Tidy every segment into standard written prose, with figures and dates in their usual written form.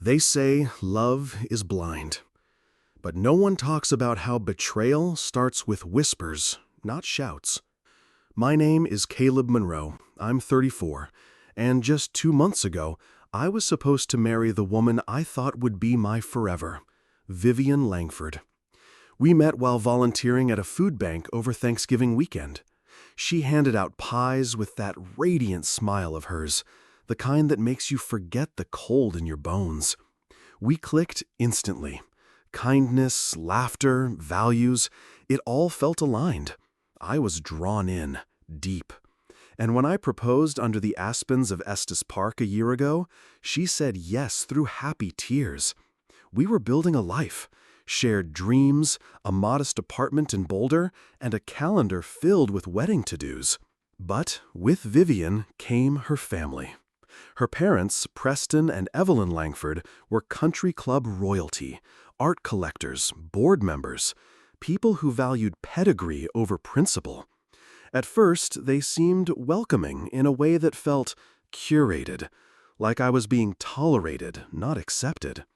They say love is blind, but no one talks about how betrayal starts with whispers, not shouts. My name is Caleb Monroe. I'm 34, and just 2 months ago, I was supposed to marry the woman I thought would be my forever, Vivian Langford. We met while volunteering at a food bank over Thanksgiving weekend. She handed out pies with that radiant smile of hers, the kind that makes you forget the cold in your bones. We clicked instantly. Kindness, laughter, values, it all felt aligned. I was drawn in, deep. And when I proposed under the aspens of Estes Park a year ago, she said yes through happy tears. We were building a life, shared dreams, a modest apartment in Boulder, and a calendar filled with wedding to-dos. But with Vivian came her family. Her parents, Preston and Evelyn Langford, were country club royalty, art collectors, board members, people who valued pedigree over principle. At first, they seemed welcoming in a way that felt curated, like I was being tolerated, not accepted.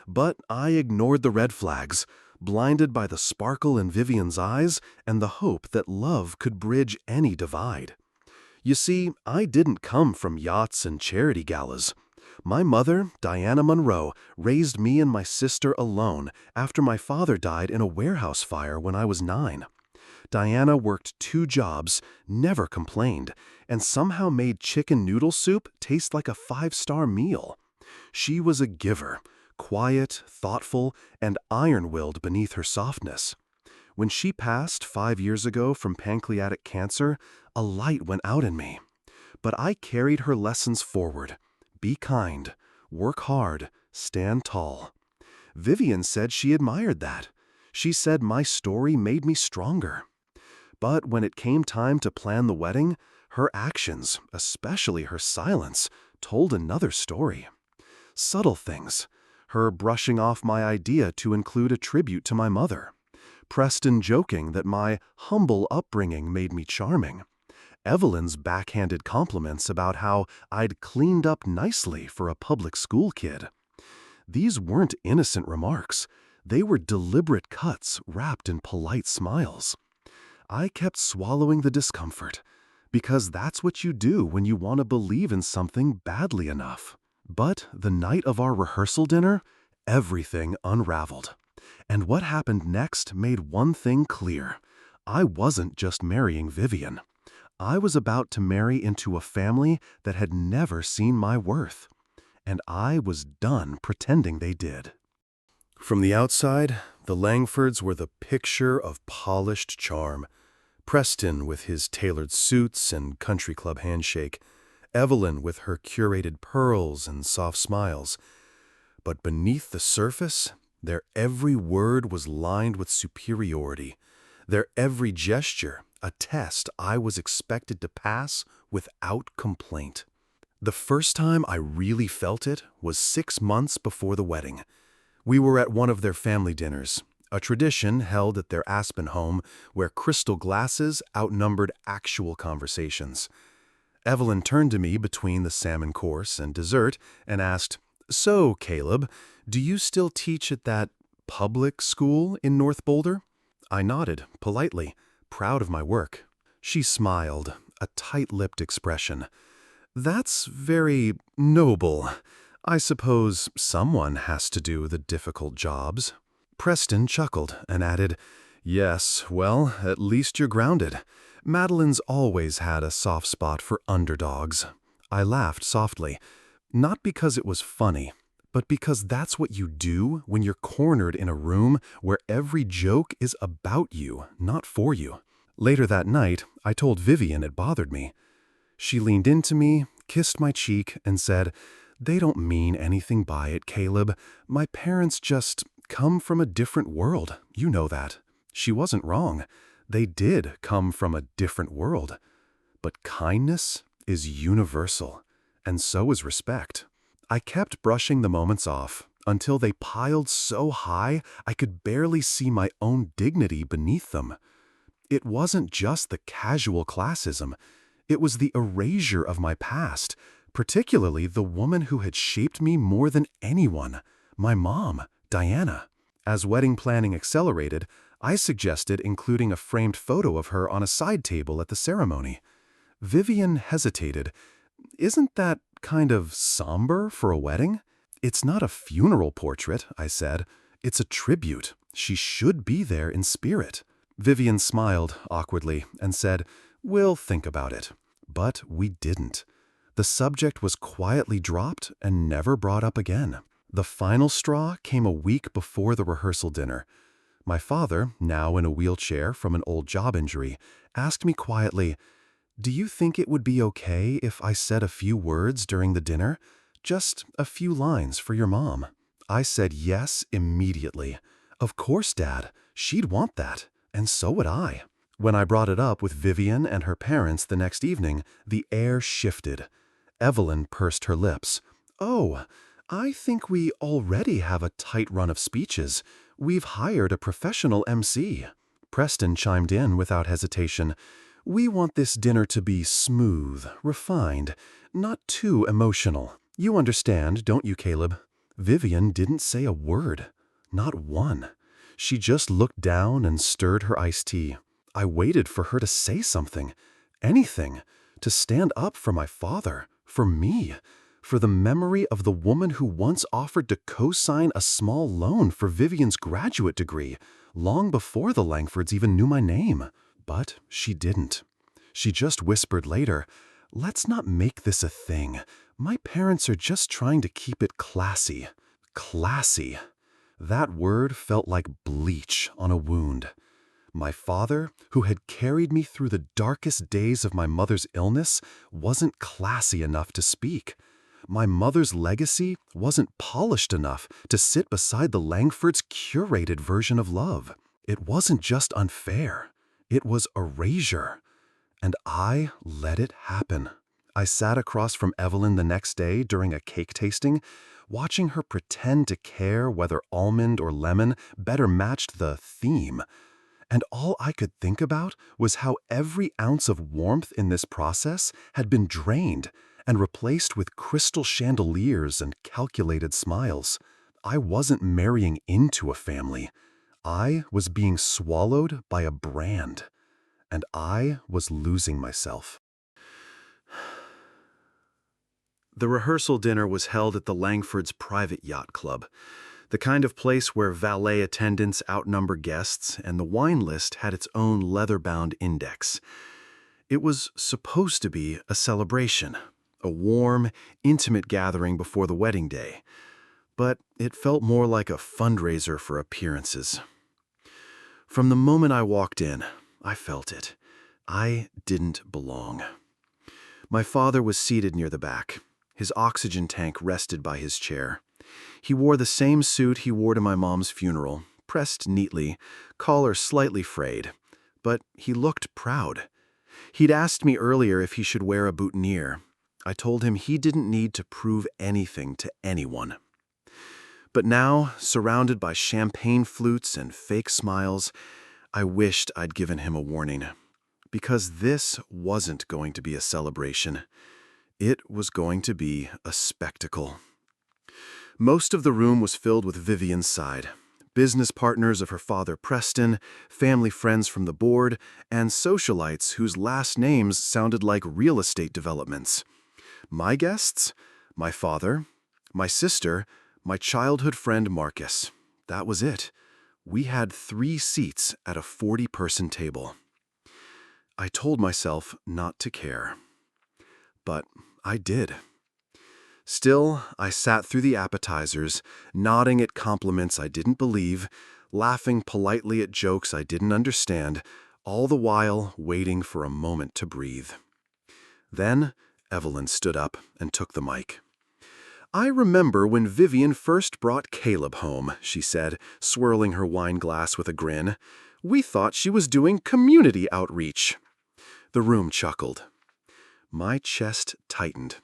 But I ignored the red flags, blinded by the sparkle in Vivian's eyes and the hope that love could bridge any divide. You see, I didn't come from yachts and charity galas. My mother, Diana Monroe, raised me and my sister alone after my father died in a warehouse fire when I was 9. Diana worked 2 jobs, never complained, and somehow made chicken noodle soup taste like a 5-star meal. She was a giver, quiet, thoughtful, and iron-willed beneath her softness. When she passed 5 years ago from pancreatic cancer, a light went out in me. But I carried her lessons forward. Be kind, work hard, stand tall. Vivian said she admired that. She said my story made me stronger. But when it came time to plan the wedding, her actions, especially her silence, told another story. Subtle things. Her brushing off my idea to include a tribute to my mother. Preston joking that my humble upbringing made me charming. Evelyn's backhanded compliments about how I'd cleaned up nicely for a public school kid. These weren't innocent remarks. They were deliberate cuts wrapped in polite smiles. I kept swallowing the discomfort, because that's what you do when you want to believe in something badly enough. But the night of our rehearsal dinner, everything unraveled. And what happened next made one thing clear. I wasn't just marrying Vivian. I was about to marry into a family that had never seen my worth. And I was done pretending they did. From the outside, the Langfords were the picture of polished charm. Preston with his tailored suits and country club handshake. Evelyn with her curated pearls and soft smiles. But beneath the surface, their every word was lined with superiority. Their every gesture, a test I was expected to pass without complaint. The first time I really felt it was 6 months before the wedding. We were at one of their family dinners, a tradition held at their Aspen home where crystal glasses outnumbered actual conversations. Evelyn turned to me between the salmon course and dessert and asked, "So, Caleb, do you still teach at that public school in North Boulder?" I nodded, politely, proud of my work. She smiled, a tight-lipped expression. "That's very noble. I suppose someone has to do the difficult jobs." Preston chuckled and added, "Yes, well, at least you're grounded. Madeline's always had a soft spot for underdogs." I laughed softly, not because it was funny, but because that's what you do when you're cornered in a room where every joke is about you, not for you. Later that night, I told Vivian it bothered me. She leaned into me, kissed my cheek, and said, "They don't mean anything by it, Caleb. My parents just come from a different world. You know that." She wasn't wrong. They did come from a different world. But kindness is universal, and so is respect. I kept brushing the moments off until they piled so high I could barely see my own dignity beneath them. It wasn't just the casual classism. It was the erasure of my past, particularly the woman who had shaped me more than anyone, my mom, Diana. As wedding planning accelerated, I suggested including a framed photo of her on a side table at the ceremony. Vivian hesitated. "Isn't that kind of somber for a wedding?" "It's not a funeral portrait," I said. "It's a tribute. She should be there in spirit." Vivian smiled awkwardly and said, "We'll think about it." But we didn't. The subject was quietly dropped and never brought up again. The final straw came a week before the rehearsal dinner. My father, now in a wheelchair from an old job injury, asked me quietly, "Do you think it would be okay if I said a few words during the dinner? Just a few lines for your mom?" I said yes immediately. "Of course, Dad. She'd want that. And so would I." When I brought it up with Vivian and her parents the next evening, the air shifted. Evelyn pursed her lips. "Oh, I think we already have a tight run of speeches. We've hired a professional MC." Preston chimed in without hesitation. "We want this dinner to be smooth, refined, not too emotional. You understand, don't you, Caleb?" Vivian didn't say a word. Not one. She just looked down and stirred her iced tea. I waited for her to say something. Anything. To stand up for my father. For me. For the memory of the woman who once offered to co-sign a small loan for Vivian's graduate degree, long before the Langfords even knew my name. But she didn't. She just whispered later, "Let's not make this a thing. My parents are just trying to keep it classy." Classy. That word felt like bleach on a wound. My father, who had carried me through the darkest days of my mother's illness, wasn't classy enough to speak. My mother's legacy wasn't polished enough to sit beside the Langfords' curated version of love. It wasn't just unfair. It was erasure. And I let it happen. I sat across from Evelyn the next day during a cake tasting, watching her pretend to care whether almond or lemon better matched the theme. And all I could think about was how every ounce of warmth in this process had been drained and replaced with crystal chandeliers and calculated smiles. I wasn't marrying into a family. I was being swallowed by a brand. And I was losing myself. The rehearsal dinner was held at the Langfords' private yacht club, the kind of place where valet attendants outnumber guests and the wine list had its own leather-bound index. It was supposed to be a celebration, a warm, intimate gathering before the wedding day, but it felt more like a fundraiser for appearances. From the moment I walked in, I felt it. I didn't belong. My father was seated near the back. His oxygen tank rested by his chair. He wore the same suit he wore to my mom's funeral, pressed neatly, collar slightly frayed. But he looked proud. He'd asked me earlier if he should wear a boutonniere. I told him he didn't need to prove anything to anyone. But now, surrounded by champagne flutes and fake smiles, I wished I'd given him a warning. Because this wasn't going to be a celebration. It was going to be a spectacle. Most of the room was filled with Vivian's side. Business partners of her father Preston, family friends from the board, and socialites whose last names sounded like real estate developments. My guests? My father, my sister, my childhood friend Marcus. That was it. We had 3 seats at a 40-person table. I told myself not to care. But I did. Still, I sat through the appetizers, nodding at compliments I didn't believe, laughing politely at jokes I didn't understand, all the while waiting for a moment to breathe. Then, Evelyn stood up and took the mic. "I remember when Vivian first brought Caleb home," she said, swirling her wine glass with a grin. "We thought she was doing community outreach." The room chuckled. My chest tightened.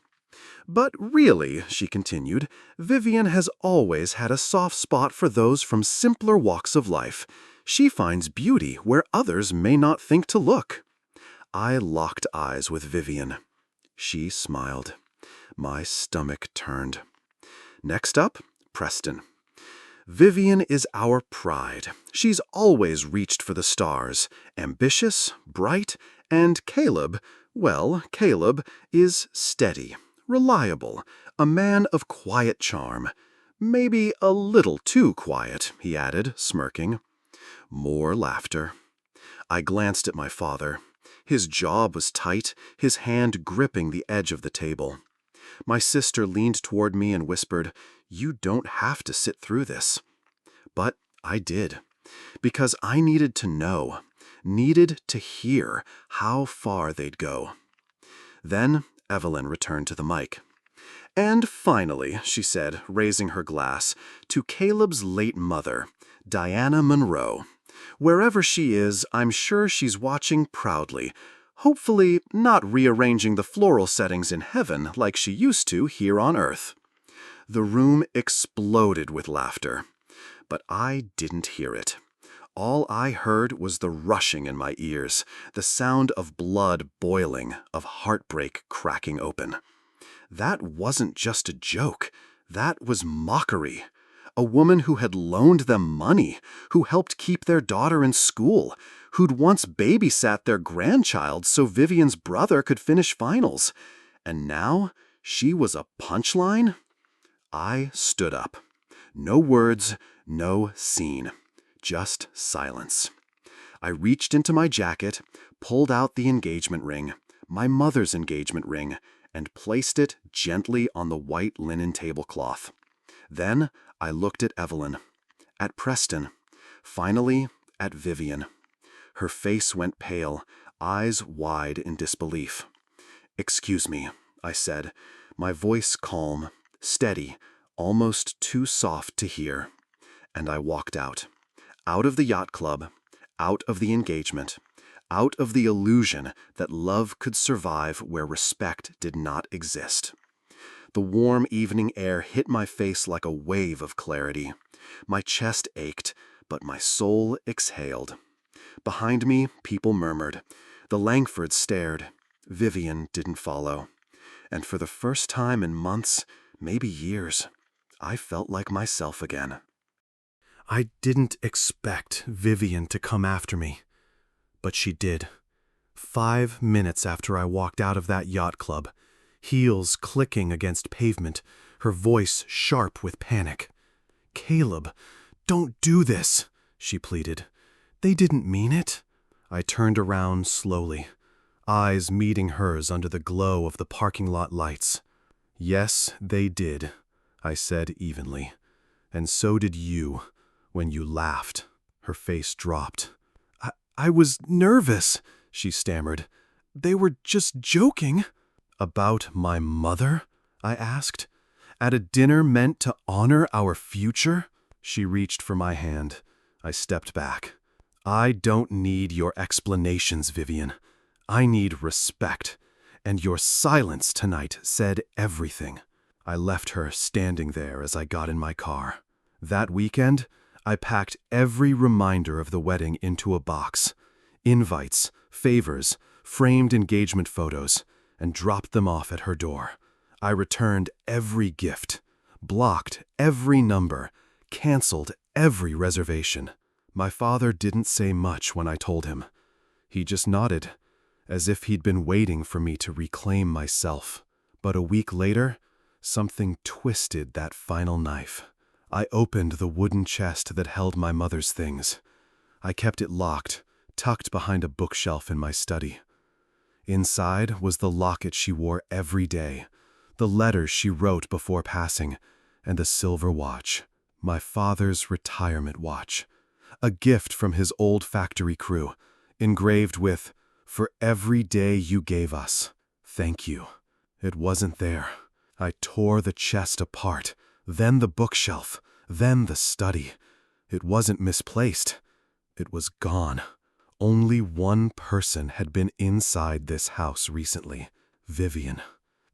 "But really," she continued, "Vivian has always had a soft spot for those from simpler walks of life. She finds beauty where others may not think to look." I locked eyes with Vivian. She smiled. My stomach turned. Next up, Preston. Vivian is our pride. She's always reached for the stars, ambitious, bright, and Caleb, well, Caleb is steady, reliable, a man of quiet charm. Maybe a little too quiet, he added, smirking. More laughter. I glanced at my father. His jaw was tight, his hand gripping the edge of the table. My sister leaned toward me and whispered, "You don't have to sit through this." But I did, because I needed to know, needed to hear how far they'd go. Then Evelyn returned to the mic. "And finally," she said, raising her glass, "to Caleb's late mother, Diana Monroe. Wherever she is, I'm sure she's watching proudly, hopefully not rearranging the floral settings in heaven like she used to here on earth." The room exploded with laughter, but I didn't hear it. All I heard was the rushing in my ears, the sound of blood boiling, of heartbreak cracking open. That wasn't just a joke. That was mockery. A woman who had loaned them money, who helped keep their daughter in school, who'd once babysat their grandchild so Vivian's brother could finish finals. And now she was a punchline? I stood up. No words, no scene. Just silence. I reached into my jacket, pulled out the engagement ring, my mother's engagement ring, and placed it gently on the white linen tablecloth. Then I looked at Evelyn, at Preston, finally at Vivian. Her face went pale, eyes wide in disbelief. "Excuse me," I said, my voice calm, steady, almost too soft to hear. And I walked out of the yacht club, out of the engagement, out of the illusion that love could survive where respect did not exist. The warm evening air hit my face like a wave of clarity. My chest ached, but my soul exhaled. Behind me, people murmured. The Langfords stared. Vivian didn't follow. And for the first time in months, maybe years, I felt like myself again. I didn't expect Vivian to come after me, but she did. 5 minutes after I walked out of that yacht club, heels clicking against pavement, her voice sharp with panic. "Caleb, don't do this," she pleaded. "They didn't mean it." I turned around slowly, eyes meeting hers under the glow of the parking lot lights. "Yes, they did," I said evenly. "And so did you, when you laughed." Her face dropped. I was nervous," she stammered. "They were just joking." "About my mother?" I asked. "At a dinner meant to honor our future?" She reached for my hand. I stepped back. "I don't need your explanations, Vivian. I need respect. And your silence tonight said everything." I left her standing there as I got in my car. That weekend, I packed every reminder of the wedding into a box. Invites, favors, framed engagement photos, and dropped them off at her door. I returned every gift, blocked every number, canceled every reservation. My father didn't say much when I told him. He just nodded, as if he'd been waiting for me to reclaim myself. But a week later, something twisted that final knife. I opened the wooden chest that held my mother's things. I kept it locked, tucked behind a bookshelf in my study. Inside was the locket she wore every day, the letters she wrote before passing, and the silver watch, my father's retirement watch, a gift from his old factory crew, engraved with, "For every day you gave us, thank you." It wasn't there. I tore the chest apart, then the bookshelf, then the study. It wasn't misplaced. It was gone. Only one person had been inside this house recently, Vivian.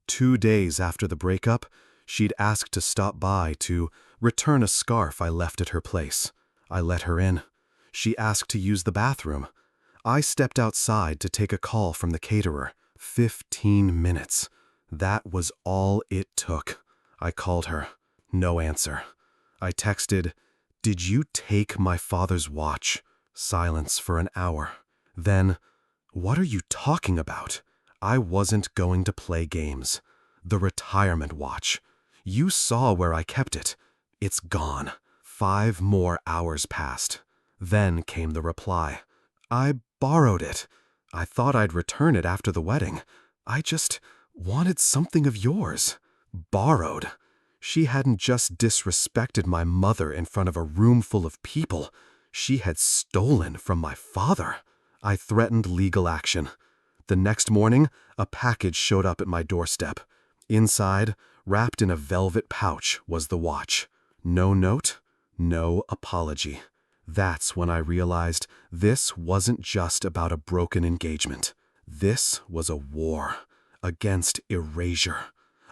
2 days after the breakup, she'd asked to stop by to return a scarf I left at her place. I let her in. She asked to use the bathroom. I stepped outside to take a call from the caterer. 15 minutes. That was all it took. I called her. No answer. I texted, "Did you take my father's watch?" Silence for an hour. Then, "What are you talking about? I wasn't going to play games. The retirement watch. You saw where I kept it. It's gone." 5 more hours passed. Then came the reply. "I borrowed it. I thought I'd return it after the wedding. I just wanted something of yours." Borrowed. She hadn't just disrespected my mother in front of a room full of people. She had stolen from my father. I threatened legal action. The next morning, a package showed up at my doorstep. Inside, wrapped in a velvet pouch, was the watch. No note, no apology. That's when I realized this wasn't just about a broken engagement. This was a war against erasure,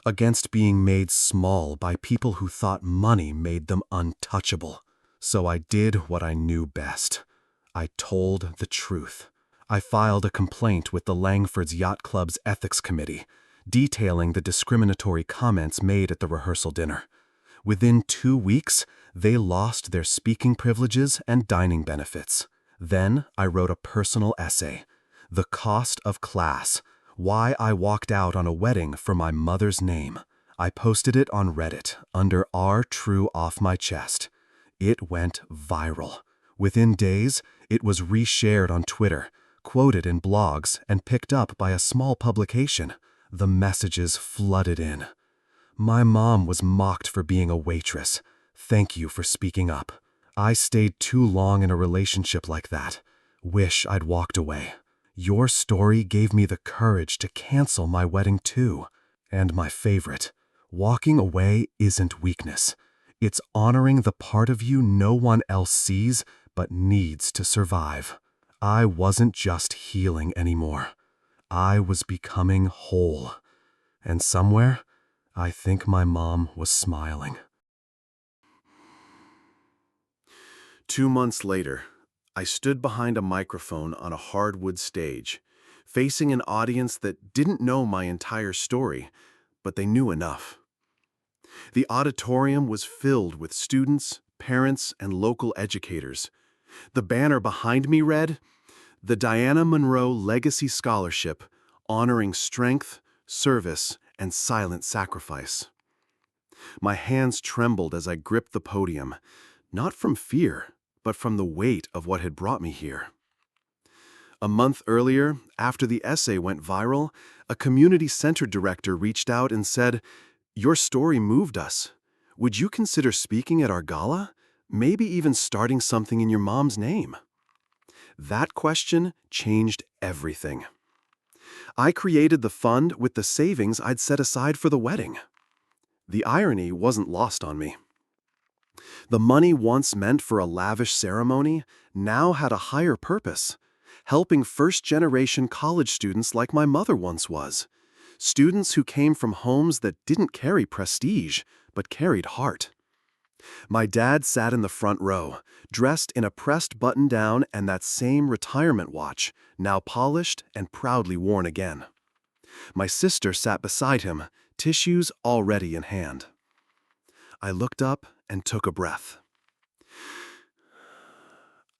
against being made small by people who thought money made them untouchable. So I did what I knew best. I told the truth. I filed a complaint with the Langford's Yacht Club's ethics committee, detailing the discriminatory comments made at the rehearsal dinner. Within 2 weeks, they lost their speaking privileges and dining benefits. Then I wrote a personal essay, "The Cost of Class: Why I Walked Out on a Wedding for My Mother's Name." I posted it on Reddit under "R True Off My Chest." It went viral. Within days, it was reshared on Twitter, quoted in blogs, and picked up by a small publication. The messages flooded in. "My mom was mocked for being a waitress. Thank you for speaking up. I stayed too long in a relationship like that. Wish I'd walked away. Your story gave me the courage to cancel my wedding too." And my favorite, "Walking away isn't weakness. It's honoring the part of you no one else sees but needs to survive." I wasn't just healing anymore. I was becoming whole. And somewhere, I think my mom was smiling. 2 months later, I stood behind a microphone on a hardwood stage, facing an audience that didn't know my entire story, but they knew enough. The auditorium was filled with students, parents, and local educators. The banner behind me read, "The Diana Monroe Legacy Scholarship, honoring strength, service, and silent sacrifice." My hands trembled as I gripped the podium, not from fear, but from the weight of what had brought me here. A month earlier, after the essay went viral, a community center director reached out and said, "Your story moved us. Would you consider speaking at our gala? Maybe even starting something in your mom's name?" That question changed everything. I created the fund with the savings I'd set aside for the wedding. The irony wasn't lost on me. The money once meant for a lavish ceremony now had a higher purpose, helping first-generation college students like my mother once was, students who came from homes that didn't carry prestige, but carried heart. My dad sat in the front row, dressed in a pressed button-down and that same retirement watch, now polished and proudly worn again. My sister sat beside him, tissues already in hand. I looked up and took a breath.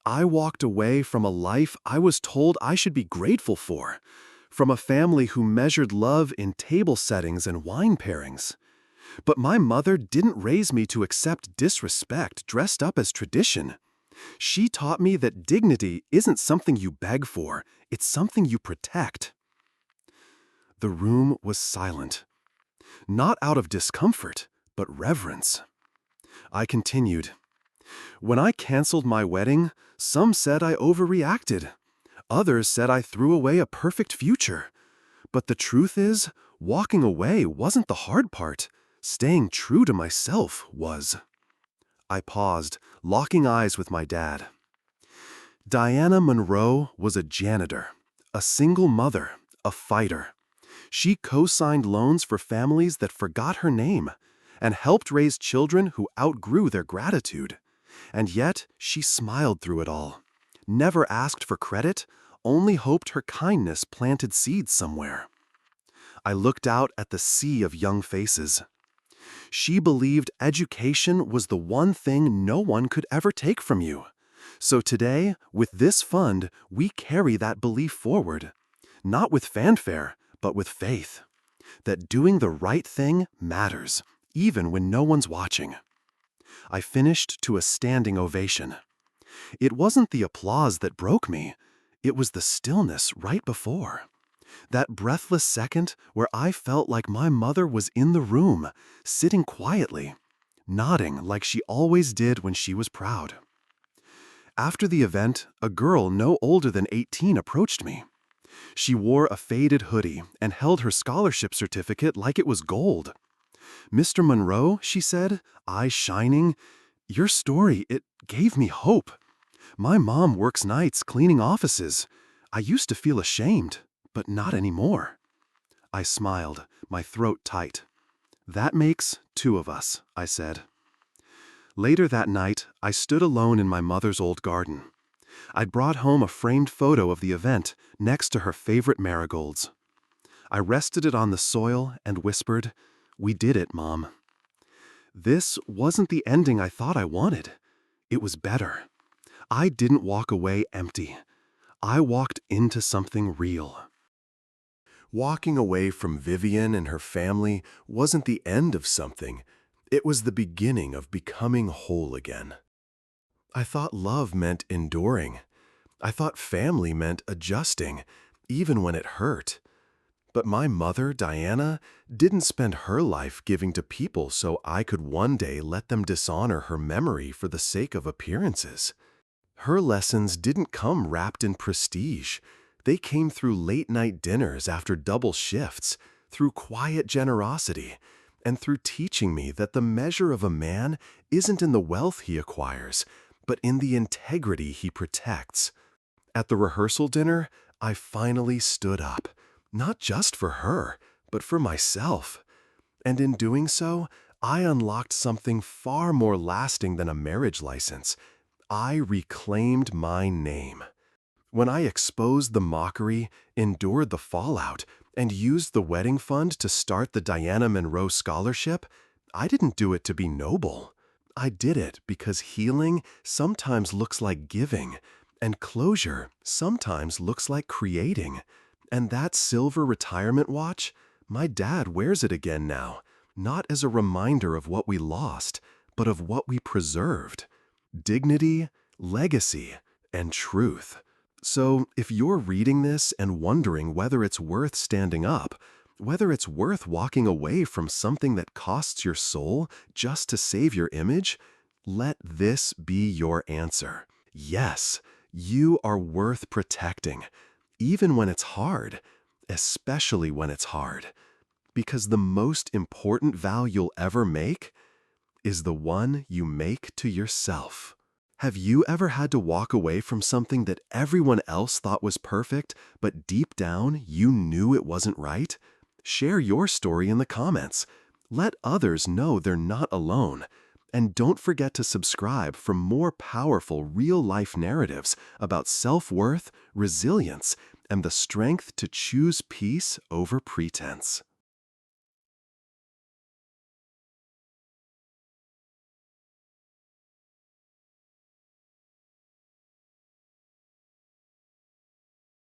I walked away from a life I was told I should be grateful for, from a family who measured love in table settings and wine pairings. But my mother didn't raise me to accept disrespect dressed up as tradition. She taught me that dignity isn't something you beg for, it's something you protect. The room was silent, not out of discomfort, but reverence. I continued. "When I canceled my wedding, some said I overreacted. Others said I threw away a perfect future. But the truth is, walking away wasn't the hard part. Staying true to myself was." I paused, locking eyes with my dad. Diana Monroe was a janitor, a single mother, a fighter. She co-signed loans for families that forgot her name and helped raise children who outgrew their gratitude. And yet, she smiled through it all, never asked for credit, only hoped her kindness planted seeds somewhere. I looked out at the sea of young faces. She believed education was the one thing no one could ever take from you. So today, with this fund, we carry that belief forward. Not with fanfare, but with faith. That doing the right thing matters, even when no one's watching. I finished to a standing ovation. It wasn't the applause that broke me. It was the stillness right before. That breathless second where I felt like my mother was in the room, sitting quietly, nodding like she always did when she was proud. After the event, a girl no older than 18 approached me. She wore a faded hoodie and held her scholarship certificate like it was gold. "Mr. Monroe," she said, eyes shining, "your story, it gave me hope. My mom works nights cleaning offices. I used to feel ashamed, but not anymore." I smiled, my throat tight. "That makes two of us," I said. Later that night, I stood alone in my mother's old garden. I'd brought home a framed photo of the event next to her favorite marigolds. I rested it on the soil and whispered, "We did it, Mom." This wasn't the ending I thought I wanted. It was better. I didn't walk away empty. I walked into something real. Walking away from Vivian and her family wasn't the end of something. It was the beginning of becoming whole again. I thought love meant enduring. I thought family meant adjusting, even when it hurt. But my mother, Diana, didn't spend her life giving to people so I could one day let them dishonor her memory for the sake of appearances. Her lessons didn't come wrapped in prestige. They came through late-night dinners after double shifts, through quiet generosity, and through teaching me that the measure of a man isn't in the wealth he acquires, but in the integrity he protects. At the rehearsal dinner, I finally stood up, not just for her, but for myself. And in doing so, I unlocked something far more lasting than a marriage license. I reclaimed my name. When I exposed the mockery, endured the fallout, and used the wedding fund to start the Diana Monroe Scholarship, I didn't do it to be noble. I did it because healing sometimes looks like giving, and closure sometimes looks like creating. And that silver retirement watch, my dad wears it again now, not as a reminder of what we lost, but of what we preserved. Dignity, legacy, and truth. So if you're reading this and wondering whether it's worth standing up, whether it's worth walking away from something that costs your soul just to save your image, let this be your answer. Yes, you are worth protecting, even when it's hard, especially when it's hard. Because the most important vow you'll ever make is the one you make to yourself. Have you ever had to walk away from something that everyone else thought was perfect, but deep down you knew it wasn't right? Share your story in the comments. Let others know they're not alone. And don't forget to subscribe for more powerful real-life narratives about self-worth, resilience, and the strength to choose peace over pretense.